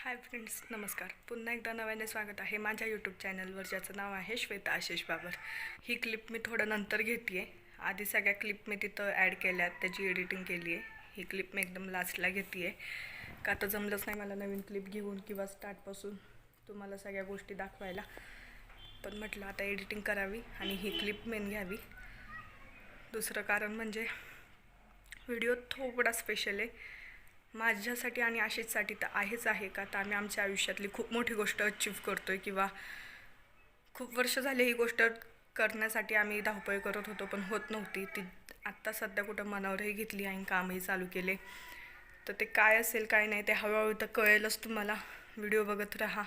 Hi friends, नमस्कार. पुन्हा एकदा नव्याने स्वागत आहे माझ्या यूट्यूब चॅनलवर, ज्याचं नाव आहे श्वेता आशिष बाबर. ही क्लिप मी थोडं नंतर घेते आहे. आधी सगळ्या क्लिप मी तिथं ॲड केल्यात, त्याची एडिटिंग केली आहे. ही क्लिप मी एकदम लास्टला घेते आहे, का आता जमलंच नाही मला नवीन क्लिप घेऊन किंवा स्टार्टपासून तुम्हाला सगळ्या गोष्टी दाखवायला. पण म्हटलं आता एडिटिंग करावी आणि ही क्लिप मेन घ्यावी. दुसरं कारण म्हणजे व्हिडिओ थोडा स्पेशल आहे माझ्यासाठी आणि आशिषसाठी तर आहेच आहे, का तर आम्ही आमच्या आयुष्यातली खूप मोठी गोष्ट अचीव करतो आहे किंवा खूप वर्ष झाले ही गोष्ट करण्यासाठी आम्ही धावपळ करत होतो, पण होत नव्हती ती. आत्ता सध्या कुठं मनावरही घेतली आणि कामही चालू केले. तर ते काय असेल काय नाही ते हळूहळू तर कळेलच तुम्हाला. व्हिडिओ बघत राहा.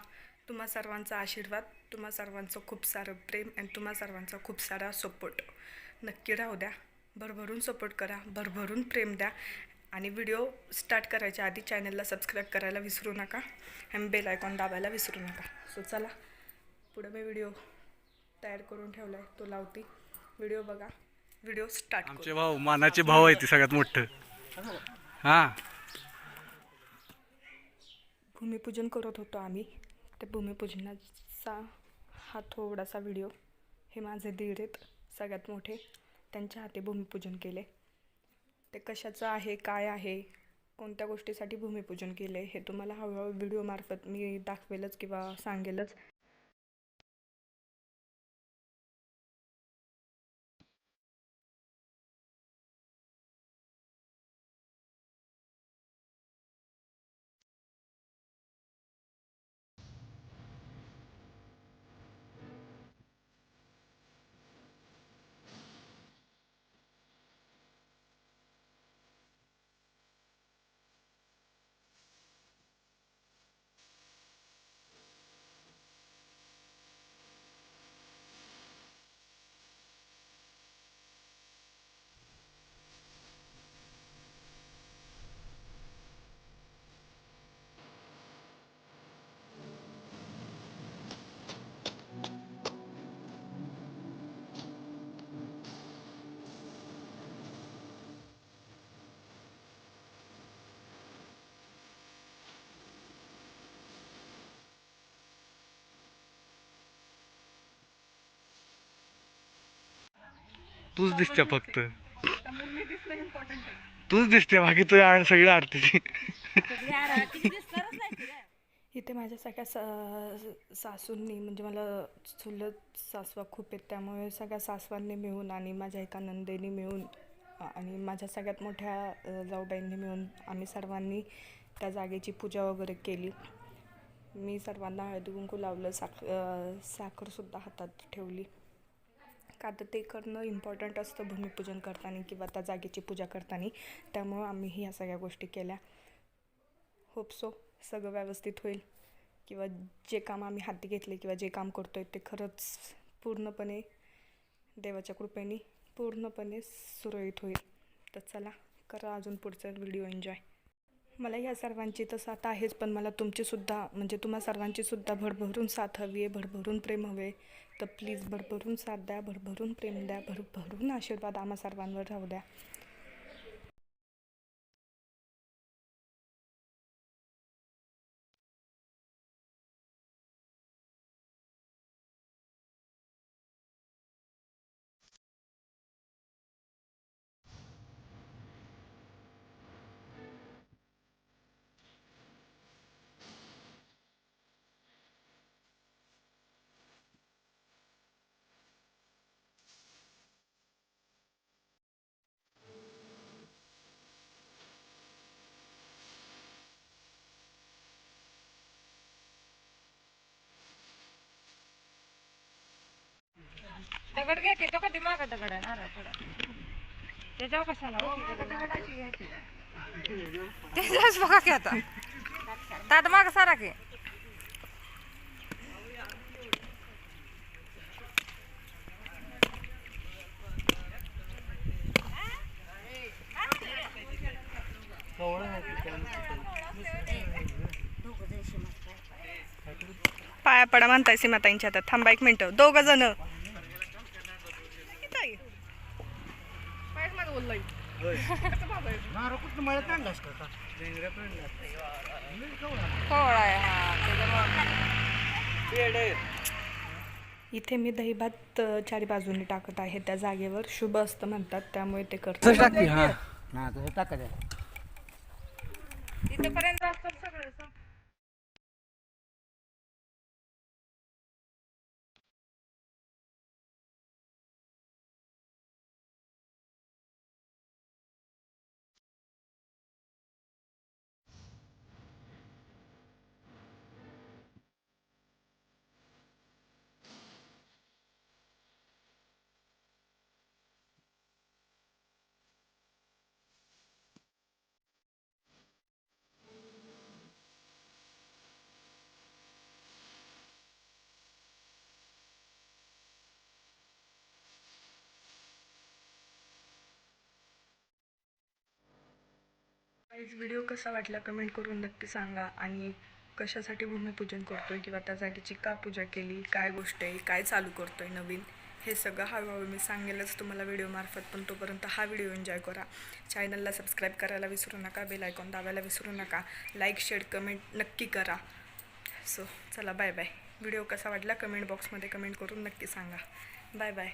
तुम्हा सर्वांचा आशीर्वाद, तुम्हा सर्वांचं खूप सारं प्रेम आणि तुम्हा सर्वांचा खूप सारा सपोर्ट नक्की राहू द्या. भरभरून सपोर्ट करा, भरभरून प्रेम द्या आणि व्हिडिओ स्टार्ट करायच्या आधी चॅनलला सबस्क्राईब करायला विसरू नका आणि बेल आयकॉन दाबायला विसरू नका. सो चला, पुढे मी व्हिडिओ तयार करून ठेवला आहे, तो लावते. व्हिडिओ बघा. Video start. आमचे भाऊ, मानाचे भाऊ आहे ते सगळ्यात मोठं. हां, भूमिपूजन करत होतो आम्ही. त्या भूमिपूजनाचा हा थोडासा व्हिडिओ. हे माझे दीर आहेत सगळ्यात मोठे, त्यांच्या हाती भूमिपूजन केले. ते कशाचं आहे, काय आहे, कोणत्या गोष्टीसाठी भूमिपूजन केले हे तुम्हाला हळूहळू व्हिडिओमार्फत मी दाखवेलच किंवा सांगेलच. तूच दिसते फक्त. तूच दिसते, बाकी तू सगळी आरतीची. इथे माझ्या सगळ्या सासूंनी, म्हणजे मला चुलत सासवा खूप आहेत, त्यामुळे सगळ्या सासवांनी मिळून आणि माझ्या एका नंदेनी मिळून आणि माझ्या सगळ्यात मोठ्या जाऊबाईंनी मिळून आम्ही सर्वांनी त्या जागेची पूजा वगैरे केली. मी सर्वांना हळदी कुंकू लावलं, साखरसुद्धा हातात ठेवली, का तर ते करणं इम्पॉर्टंट असतं भूमिपूजन करताना किंवा त्या जागेची पूजा करताना. त्यामुळं आम्ही ह्या सगळ्या गोष्टी केल्या. होप सो सगळं व्यवस्थित होईल किंवा जे काम आम्ही हाती घेतले किंवा जे काम करतो आहे ते खरंच पूर्णपणे देवाच्या कृपेने पूर्णपणे सुरळीत होईल. तर चला, करा अजून पुढचा व्हिडिओ एन्जॉय. मला ह्या सर्वांची तर साथ आहेच, पण मला तुमचीसुद्धा, म्हणजे तुम्हा सर्वांचीसुद्धा भरभरून साथ हवी आहे, भरभरून प्रेम हवे. तर प्लीज भरभरून साथ द्या, भरभरून प्रेम द्या, भरभरून आशीर्वाद आम्हा सर्वांवर राहू द्या. दगड घ्यायचे तो कधी मागा दगड आहे नारळ थोडा त्याच्यावर कशाला त्याच्याच बघा की आता ताट माग सारा की पाया पडा म्हणताय सीमाताईंच्या हातात. थांबा एक मिनटं, 2 जण. कोवळा आहे हा. इथे मी दहीभात चारी बाजूनी टाकत आहे. त्या जागेवर शुभ असतं म्हणतात, त्यामुळे ते करतात. तसं टाक की, हा ना तसं टाकायचं. इथपर्यंत असतं सगळं व्हिडिओ कसा वाटला कमेंट करून नक्की सांगा. आणि कशासाठी भूमिपूजन करतोय किंवा त्या जागेची का पूजा केली, काय गोष्ट आहे, काय चालू करतोय नवीन, हे सगळं हळूहळू मी सांगेलच तुम्हाला व्हिडिओमार्फत. पण तोपर्यंत हा व्हिडिओ एन्जॉय करा. चॅनलला सबस्क्राईब करायला विसरू नका, बेल आयकॉन दाबायला विसरू नका, लाईक शेअर कमेंट नक्की करा. सो चला बाय बाय. व्हिडिओ कसा वाटला कमेंट बॉक्समध्ये कमेंट करून नक्की सांगा. Bye bye.